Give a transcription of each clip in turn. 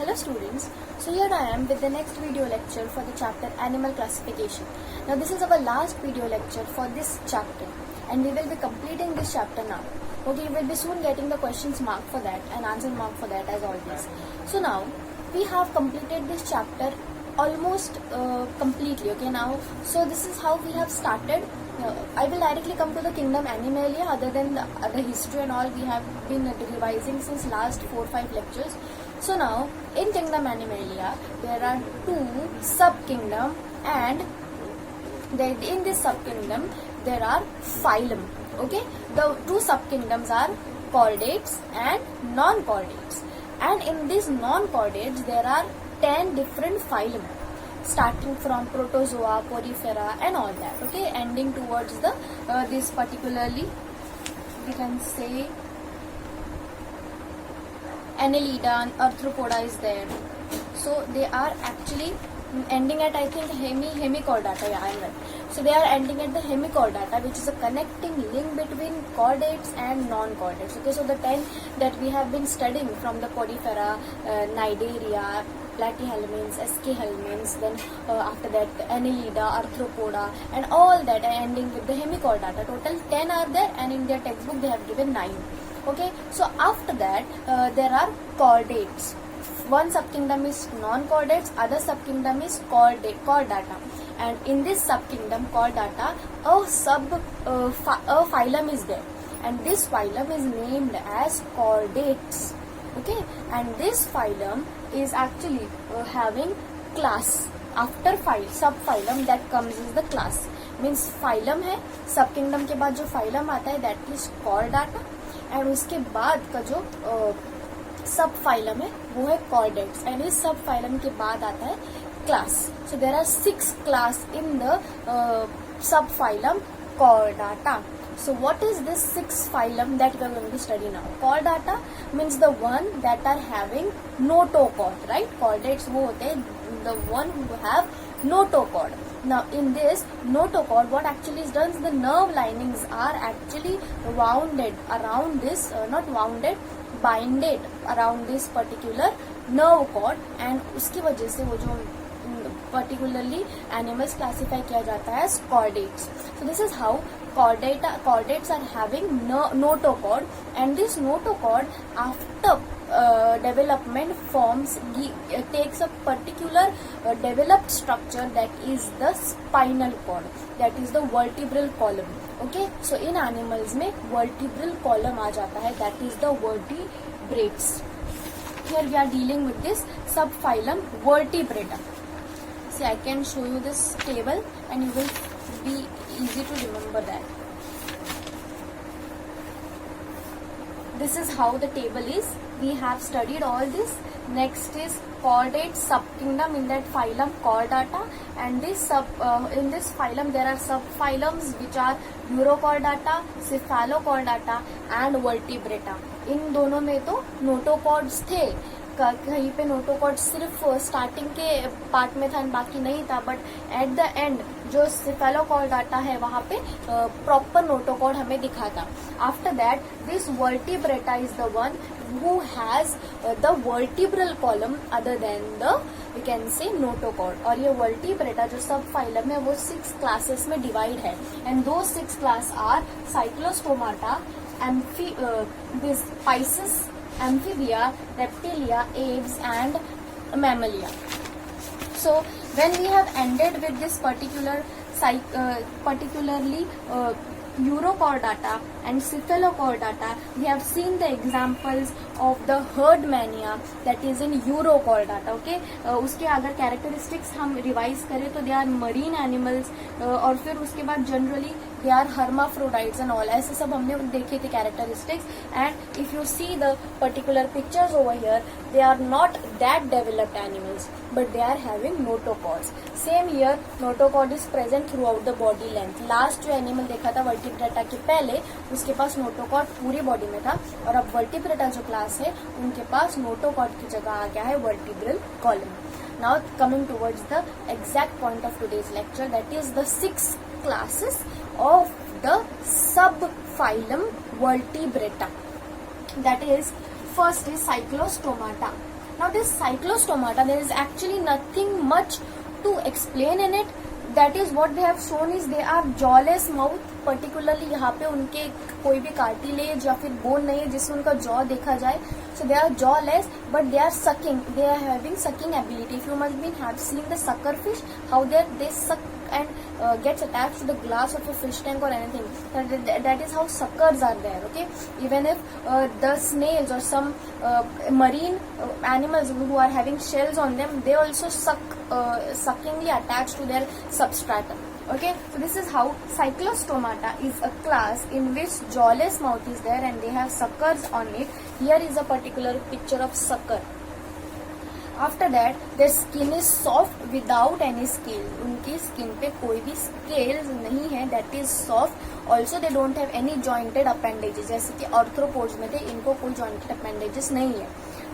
Hello students, so here I am with the next video lecture for the chapter Animal Classification. Now this is our last video lecture for this chapter and we will be completing this chapter now. Okay, you will be soon getting the questions marked for that and answer marked for that as always. So now we have completed this chapter almost completely. Okay, now so this is how we have started. I will directly come to the kingdom Animalia. Other than the history and all, we have been revising since last 4-5 lectures. So now in kingdom Animalia there are two sub-kingdom, and in this sub-kingdom there are phylum. Okay, the two sub-kingdoms are chordates and non-chordates, and in these non-chordates there are 10 different phylum, starting from protozoa, porifera and all that. Okay, ending towards the this particularly we can say Annelida and Arthropoda is there. So they are actually ending at, I think, hemichordata. Yeah, I'm right. So they are ending at the hemichordata, which is a connecting link between chordates and non-chordates. Okay, so the 10 that we have been studying from the porifera, Cnidaria, platyhelminths, eschyhelminths, then after that Annelida, Arthropoda and all that are ending with the hemichordata. Total 10 are there, and in their textbook they have given 9. Okay, so after that there are chordates. One subkingdom is non-chordates, other subkingdom is chordata, and in this subkingdom chordata a phylum is there, and this phylum is named as chordates. Okay, and this phylum is actually having class. After subphylum that comes is the class. Means phylum है, subkingdom के बाद जो phylum आता है that is chordata, and उसके बाद का जो सब फाइलम है वो है chordates, एंड इस सब फाइलम के बाद आता है class. So there are 6 class in the sub phylum chordata. So what is this 6 phylum that we are going to study now? Chordata means the one that are having notochord, right? Chordates वो होते हैं the one who have notochord. Now in this notochord, what actually is done is the nerve linings are actually wounded around this, not wounded, binded around this particular nerve cord, and उसकी वजह से वो जो particularly animals classify किया जाता है as chordates. So this is how chordates are having notochord, and this notochord after development takes a particular developed structure, that is the spinal cord, that is the vertebral column. Okay, so in animals में vertebral column आ जाता है, that is the vertebrates. Here we are dealing with this subphylum Vertebrata. See, I can show you this table and you will be easy to remember that. This is how the table is. We have studied all this. Next is chordate subkingdom, in that phylum chordata, and this in this phylum there are subphylums which are urochordata, cephalochordata and vertebrata. इन दोनों में तो नोटोकॉर्ड्स थे, कहीं पे notochord सिर्फ starting के part में था बाकी नहीं था, बट एट द एंड जो सिफेलोकॉर्डाटा है वहां पे प्रॉपर नोटोकॉर्ड हमें दिखा था. After that this vertebrata is the one who has the vertebral column other than the we can say notochord. और ये vertebrata जो सब फाइलम है वो 6 क्लासेस में डिवाइड है, एंड दो 6 class are cyclostomata, this Pisces, amphibia, reptilia, apes and mammalia. So when we have ended with this particularly urochordata and cephalochordata, we have seen the examples of the herd mania, that is in urochordata. Okay, उसके अगर characteristics हम revise करें तो they are marine animals, और फिर उसके बाद generally they are hermaphrodites and all, ऐसे सब हमने देखे थे characteristics. And if you see the particular pictures over here, they are not that developed animals, but they are having notochords. Same here, notochord is present throughout the body length. Last जो animal देखा था vertebrata के पहले, उसके पास notochord पूरी body में था, और अब vertebrata जो class है उनके पास notochord की जगह आ गया है vertebral column. Now coming towards the exact point of today's lecture, that is the 6 classes of the subphylum Vertebrata. That is, first is Cyclostomata. Now this cyclostomata, there is actually nothing much to explain in it. That is what they have shown is they are jawless mouth, particularly यहाँ पे उनके कोई भी cartilage या फिर bone नहीं है जिससे उनका जॉ देखा जाए. So they are jawless, but they are sucking. They are having sucking ability. If you must have seen the sucker fish, how they suck and gets attached to the glass of a fish tank or anything. That is how suckers are there. Okay, even if the snails or some marine animals who are having shells on them, they also suckingly attached to their substratum. Okay, so this is how cyclostomata is a class in which jawless mouth is there and they have suckers on it. Here is a particular picture of sucker. After that, their skin is soft without any scales. उनकी skin पे कोई भी scales नहीं है. That is soft. Also, they don't have any jointed appendages. जैसे कि arthropods में थे, इनको कोई jointed appendages नहीं है.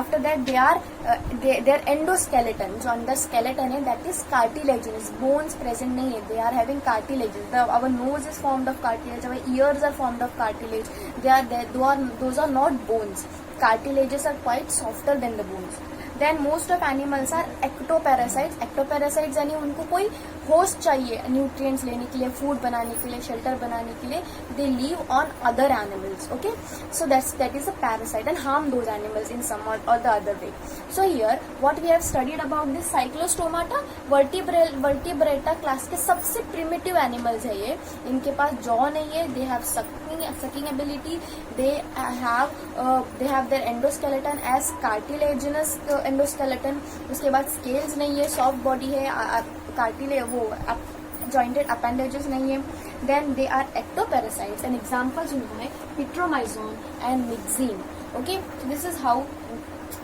After that, their endoskeleton, जो अंदर skeleton है, that is cartilaginous. Bones present नहीं है. They are having cartilages. Our nose is formed of cartilage. Our ears are formed of cartilage. Those are not bones. Cartilages are quite softer than the bones. Then most of animals are ectoparasites. Ectoparasites यानी उनको कोई host चाहिए nutrients लेने के लिए, food बनाने के लिए, शेल्टर बनाने के लिए. They live on other animals. Okay, so that is a parasite and harm those animals in some or the other way. So here what we have studied about this cyclostomata, vertebrata class के सबसे primitive animals है ये. इनके पास jaw नहीं है. They have sucking ability. They have their endoskeleton as cartilaginous endoskeleton. उसके बाद scales नहीं है, soft body है, cartilage वो jointed appendages नहीं है. Then they are ectoparasites and examples उनको है Pitromyzon and Myxine. Okay, so this is how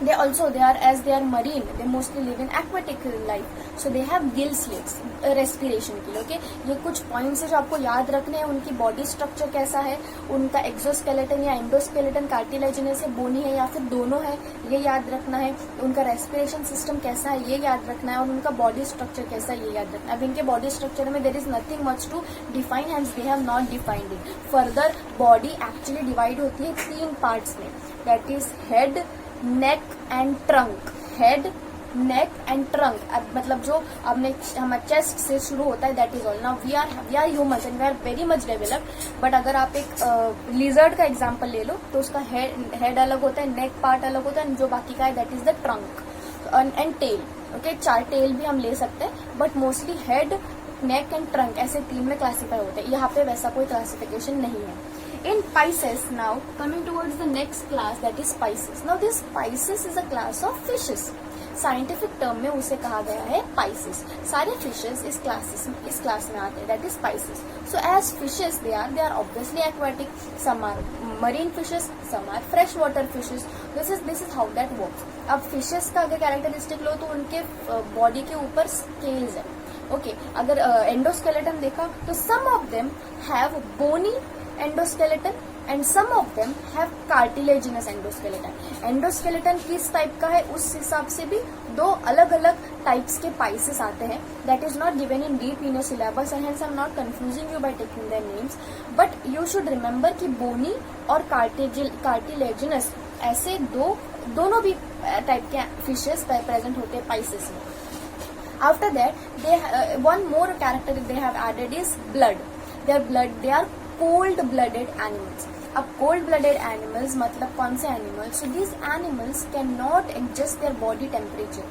they are, as they are marine, they mostly live in aquatic life, so they have gill slits respiration के लिए. Okay, ये कुछ points है जो आपको याद रखने हैं. उनकी body structure कैसा है, उनका exoskeleton या endoskeleton cartilaginous है, bony है या फिर दोनों है, ये याद रखना है. उनका respiration system कैसा है ये याद रखना है, और उनका body structure कैसा है ये याद रखना है. अब इनके body structure में there is nothing much to define, hence they have not defined it. Further, body actually divide होती है 3 parts में, that is head, neck and trunk. Head, neck and trunk. अब मतलब जो हमने हमारे चेस्ट से शुरू होता है, that is all. Now we are humans and we are very much developed. But अगर आप एक lizard का example ले लो तो उसका head अलग होता है, neck part अलग होता है, जो बाकी का है that is the trunk and tail. Okay, 4 tail भी हम ले सकते हैं, but mostly head, neck and trunk ऐसे 3 में classify होते हैं. यहाँ पे वैसा कोई classification नहीं है. In Pisces, now coming towards the next class, that is Pisces. Now this Pisces is a class of fishes. Scientific term में उसे कहा गया है Pisces. सारे fishes इस class में आते हैं, that is Pisces. So as fishes they are obviously aquatic. Some are marine fishes, some are freshwater fishes. This is how that works. अब fishes का अगर characteristic लो तो उनके body के ऊपर scales है. Okay, अगर endoskeleton देखा तो some of them have bony endoskeleton and some of them have cartilaginous endoskeleton. Endoskeleton किस टाइप का है उस हिसाब से भी 2 अलग अलग टाइप्स के Pisces आते हैं. That is not given in deep in your syllabus and hence I am not confusing you by taking their names. But you should remember कि bony और cartilaginous ऐसे दोनों भी टाइप के फिशेस प्रेजेंट होते हैं Pisces में. After that, one more character they have added is blood. They are cold-blooded animals. अब cold-blooded animals मतलब कौन से animals? So these animals cannot adjust their body temperature.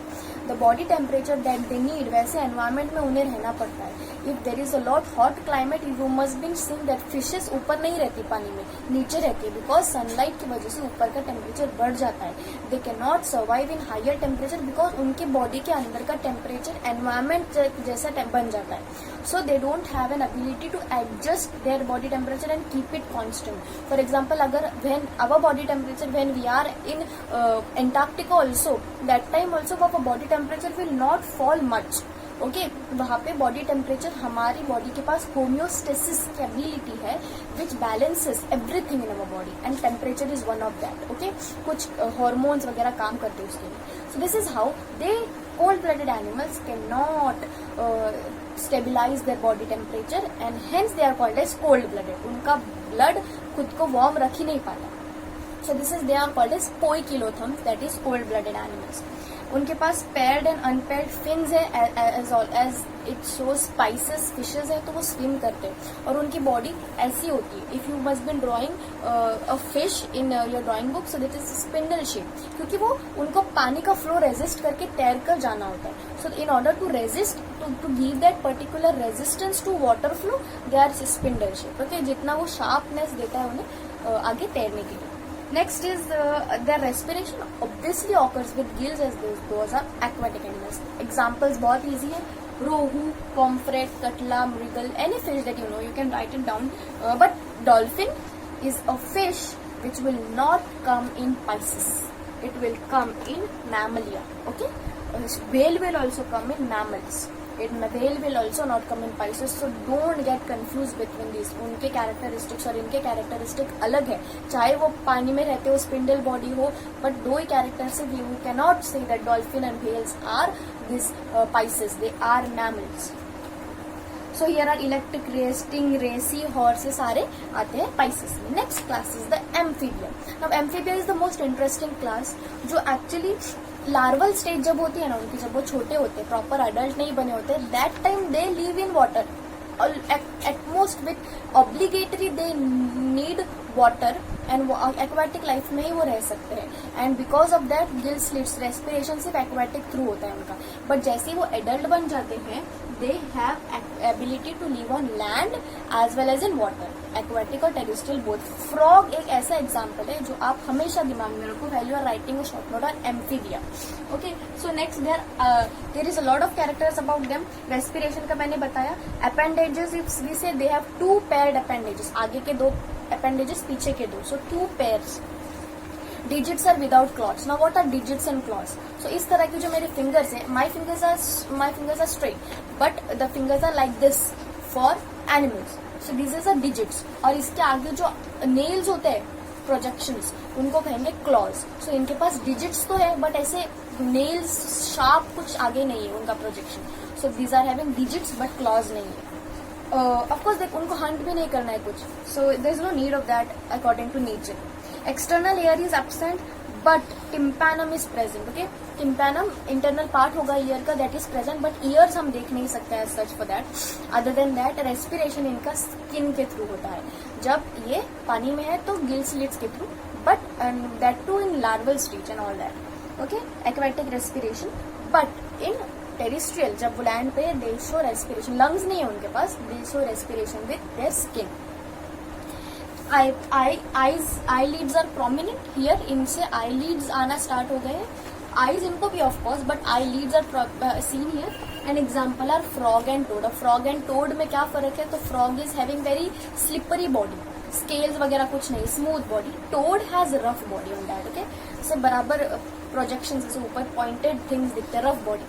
The body temperature that they need, वैसे environment में उन्हें रहना पड़ता है. If there is a lot hot climate, you must be seeing that fishes ऊपर नहीं रहती पानी में, नीचे रहती है, because sunlight की वजह से ऊपर का temperature बढ़ जाता है. They cannot survive in higher temperature because उनके body के अंदर का temperature environment जैसा बन जाता है. So they don't have an ability to adjust their body temperature and keep it constant. For example, अगर when our body temperature when we are in Antarctica also, that time also our body temperature will not fall much. Okay, वहाँ पे body temperature हमारी body के पास homeostasis की ability है which balances everything in our body and temperature is one of that. Okay, कुछ hormones वगैरह काम करते हैं उसके लिए. So this is how they cold blooded animals can not stabilize their body temperature and hence they are called as cold blooded. उनका blood खुद को वार्म रख ही नहीं पाता. So this is, they are called as poikilothms, that is cold blooded animals. उनके पास paired and unpaired fins है, as it shows spices fishes है, तो वो swim करते हैं और उनकी body ऐसी होती है. If you must be drawing a fish in your drawing book, so that is spindle shape, क्योंकि वो उनको पानी का flow resist करके तैर कर जाना होता है. So in order to resist, to give that particular resistance to water flow, they are spindle shape. Okay, जितना वो sharpness देता है उन्हें आगे तैरने के लिए. Next is their respiration obviously occurs with gills, as those are aquatic animals. Examples बहुत easy है. Rohu, pomfret, katla, mrigal, any fish that you know, you can write it down. But dolphin is a fish which will not come in Pisces. It will come in Mammalia. Okay. Whale will also come in mammals. Whale will also not come in Pisces. So don't get confused between these. उनके characteristics और इनके characteristic अलग है. चाहे वो पानी में रहते हो, spindle body हो, but दो ही characters से you cannot say that dolphin and whales are this Pisces. They are mammals. So here are electric ray, stingray, seahorse, ये सारे आते हैं Pisces में. Next class is the amphibia. Now amphibia is the most interesting class, जो actually larval stage जब होती है ना उनकी, जब वो छोटे होते हैं, प्रॉपर अडल्ट नहीं बने होते, that time they live in water. At most with obligatory they need water, and aquatic life में ही वो रह सकते हैं. And because of that gill slits, respiration सिर्फ एक्वाटिक थ्रू होता है उनका. बट जैसे ही वो एडल्ट बन जाते हैं, they have ability to live on land as well as in water, aquatic और terrestrial both. Frog एक ऐसा एग्जाम्पल है जो आप हमेशा दिमाग में रखो while you are writing a short note on amphibia. Okay, so next there is a lot of characters about them. Respiration का मैंने बताया. Appendages, if we say they have two paired appendages, आगे के दो appendages, पीछे के दो, so two pairs. Digits are without claws. Now what are digits and claws? So इस तरह की जो मेरे fingers हैं, my fingers are straight, but the fingers are like this for animals. So these are digits. और इसके आगे जो nails होते हैं, projections, उनको कहेंगे claws. So इनके पास digits तो है, but ऐसे nails sharp कुछ आगे नहीं है उनका projection. So these are having digits but claws नहीं है. Of course उनको hunt भी नहीं करना है कुछ. So there is no need of that according to nature. External ear is absent, but tympanum is present. Okay, tympanum internal part होगा ear का, that is present, but ears हम देख नहीं सकते as such for that. Other than that, respiration इनका skin के through होता है. जब ये पानी में है तो gill slits के through, but that too in larval stage and all that. Okay, aquatic respiration, but in terrestrial जब वो land पे, they show respiration. Lungs नहीं है उनके पास, they show respiration with their skin. eyelids are prominent here. इनसे eyelids आना start हो गए. eyes इनको भी of course, but eyelids are seen here. An example are frog and toad. frog and toad में क्या फर्क है? तो frog is having very slippery body, scales वगैरह कुछ नहीं, smooth body. toad has rough body on that. Okay, से बराबर projections से ऊपर pointed things दिखते, rough body.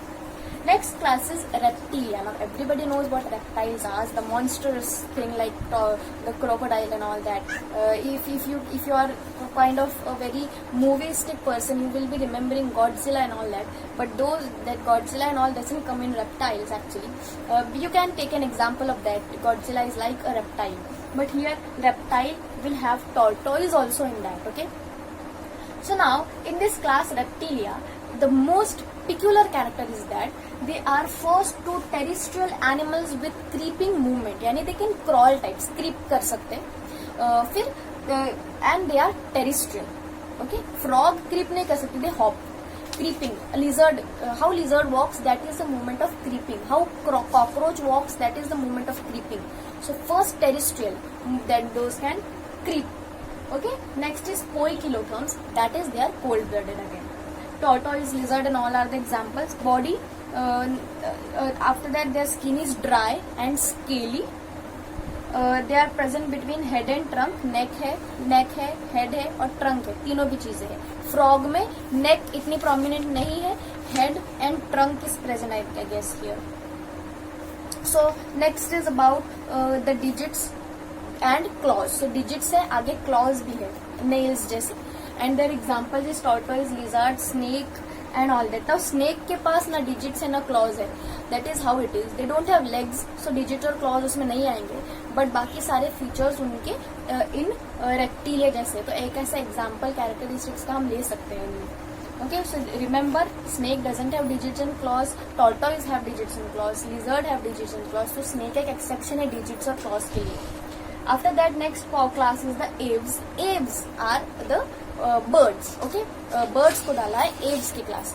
Next class is reptilia. Now everybody knows what reptiles are, the monstrous thing like the crocodile and all that. If you are kind of a very moviestic person, you will be remembering Godzilla and all that. But that Godzilla and all doesn't come in reptiles actually. You can take an example of that. Godzilla is like a reptile, but here reptile will have tortoise also in that. Okay. So now in this class reptilia, the most peculiar character is that they are first two terrestrial animals with creeping movement, यानी they can crawl types, creep कर सकते. फिर and they are terrestrial. Okay, frog creep नहीं कर सकते, they hop. Creeping, lizard, how lizard walks, that is the movement of creeping. How cockroach walks, that is the movement of creeping. So first terrestrial, that those can creep. Okay, next is poikilotherms, that is they are cold-blooded again. Tortoise, lizard and all are the examples. Body, after that their skin is dry and scaly. They are present between head and trunk. neck है, head है और trunk है, तीनों भी चीजें हैं. Frog में neck इतनी prominent नहीं है, head and trunk is present I guess here. So next is about the digits and claws. So digits है, आगे claws भी है, nails जैसे. And their example is tortoise, lizard, snake and all that. Now snake के पास ना digits है ना claws है. That is how it is. They don't have legs, so digit और claws उसमें नहीं आएंगे. बट बाकी सारे फीचर्स उनके इन रेप्टिलिया जैसे। तो एक ऐसा एग्जाम्पल कैरेक्टरिस्टिक्स का हम ले सकते हैं इनमें। Okay, so remember, snake doesn't have digits and claws, tortoise have digits and claws, lizard have digits and claws. So snake एक exception है digits और claws के लिए. After that, next class is the aves. Aves are the birds. Okay, birds को डाला है aves की class.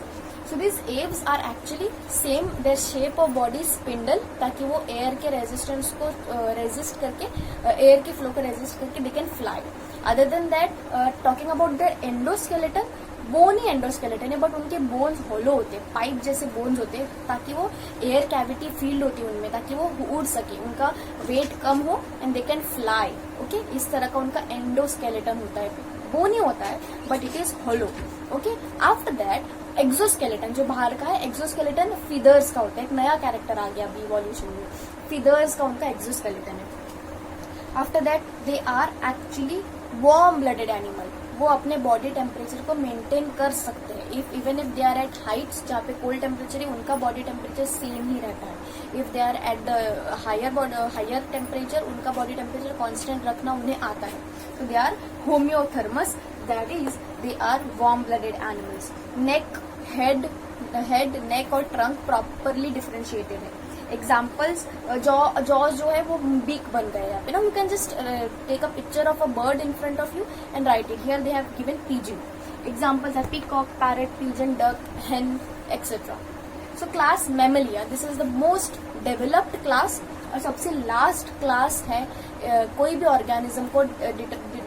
So these aves are actually same. Their shape of body is spindle, ताकि वो air के resistance को resist करके air के flow को resist करके they can fly. Other than that, talking about their endoskeleton, bony endoskeleton है, but उनके बोन्स होलो होते हैं, पाइप जैसे बोन्स होते हैं, ताकि वो एयर कैविटी फील्ड होती है उनमें, ताकि वो उड़ सके, उनका वेट कम हो and they can fly. Okay, इस तरह का उनका एंडोस्केलेटन होता है, बोनी होता है but it is hollow. Okay, after that exoskeleton, जो बाहर का है, एक्सोस्केलेटन फिदर्स का होता है। एक नया कैरेक्टर आ गया अभी इवोल्यूशन में, फिदर्स का उनका एक्सोस्केलेटन है। After that they are actually warm blooded animal, वो अपने बॉडी टेम्परेचर को मेंटेन कर सकते हैं। If even if they are at heights जहाँ पे कोल्ड टेम्परेचर है, उनका बॉडी टेम्परेचर सेम ही रहता है। If they are at the higher temperature, उनका बॉडी टेम्परेचर कांस्टेंट रखना उन्हें आता है। तो they are homeothermous, that is they are warm blooded animals. Neck, head, neck और ट्रंक प्रॉपरली डिफरेंशिएटेड है। एग्जाम्पल्स, जॉज जो है वो बीक बन गए यहाँ पे ना। You can just take a picture of a bird in front of you and write it. Here they have given pigeon. Examples है peacock, parrot, pigeon, duck, hen etcetera. So class Mammalia, this is the most developed class और सबसे last class है कोई भी organism को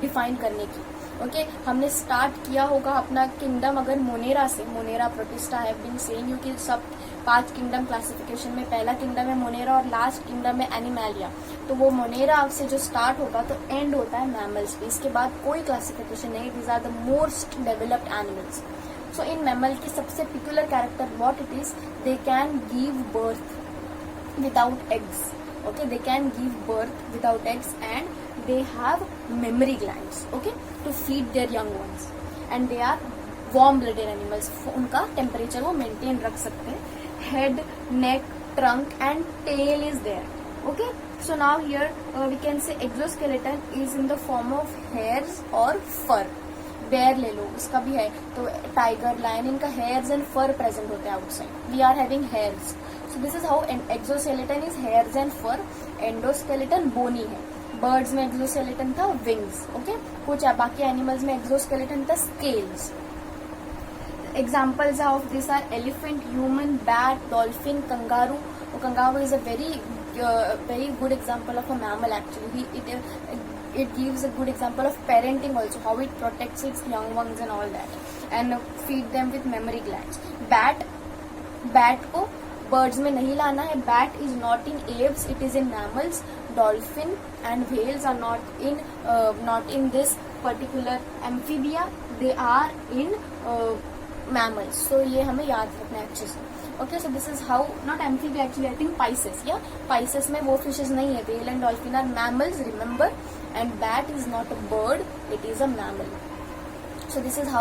define करने की। Okay, हमने स्टार्ट किया होगा अपना किंगडम अगर मोनेरा से, monera protista have been saying you कि सब 5 किंगडम क्लासिफिकेशन में पहला किंगडम है मोनेरा और लास्ट किंगडम है एनिमैलिया। तो वो मोनेरा से जो स्टार्ट होगा तो एंड होता है मैमल्स पे, इसके बाद कोई क्लासिफिकेशन नहीं। These are the most developed animals. So in mammal की सबसे peculiar character what it is, they can give birth without eggs. Okay, they can give birth without eggs and they have mammary glands, okay, to feed their young ones, and they are warm blooded animals. उनका temperature वो maintain रख सकते हैं। Head, neck, trunk and tail is there. Okay, so now here we can say exoskeleton is in the form of hairs और fur. Bear ले लो, उसका भी है। तो टाइगर, लायन, इनका हेयर्स एंड फर प्रेजेंट होते हैं outside. We are having hairs. So this is how exoskeleton is hairs and fur. Endoskeleton बोनी है। बर्ड्स में एक्सोस्केलेटन था विंग्स। ओके, कुछ बाकी एनिमल्स में एक्सोस्केलेटन था scales. Examples of this are elephant, human, bat, dolphin, kangaroo. Kangaroo is a very good example of a mammal actually. It gives a good example of parenting also, how it protects its young ones and all that, and feed them with mammary glands. Bat को birds में नहीं लाना है। Bat is not in Aves, it is in mammals. Dolphin and whales are not in this particular Amphibia, they are in mammals. So ये हमें याद रखना है अच्छे से। Okay, so this is how, not Amphibia actually, I think Pisces, या Pisces में वो फिशेज नहीं है। Whale and dolphin are mammals, remember, and bat is not a bird, it is a mammal. So this is how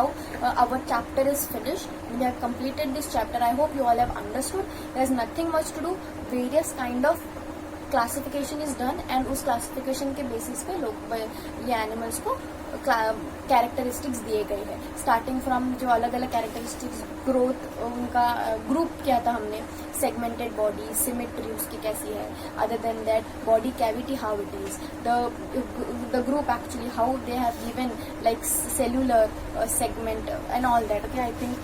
our chapter is finished. We have completed this chapter. I hope you all have understood. There is nothing much to do. Various kind of classification is done, and उस classification के basis पे लोग ये animals को characteristics दिए गए हैं. Starting from जो अलग अलग कैरेक्टरिस्टिक्स, ग्रोथ, उनका ग्रुप किया था हमने, सेगमेंटेड बॉडी, सिमेट्री उसकी कैसी है, other than that body cavity how it is, the group actually how they have given like cellular segment and all that. Okay, I think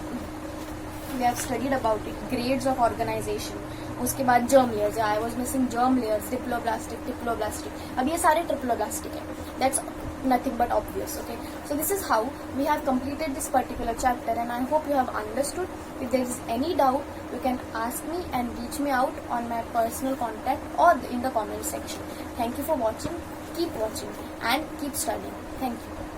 we have studied about it. Grades of organisation, उसके बाद germ layers, I was missing germ layers, diploblastic. अब ये सारे triploblastic है. That's nothing but obvious. Okay, so this is how we have completed this particular chapter, and I hope you have understood. If there is any doubt, you can ask me and reach me out on my personal contact or in the comment section. Thank you for watching. Keep watching and keep studying. Thank you.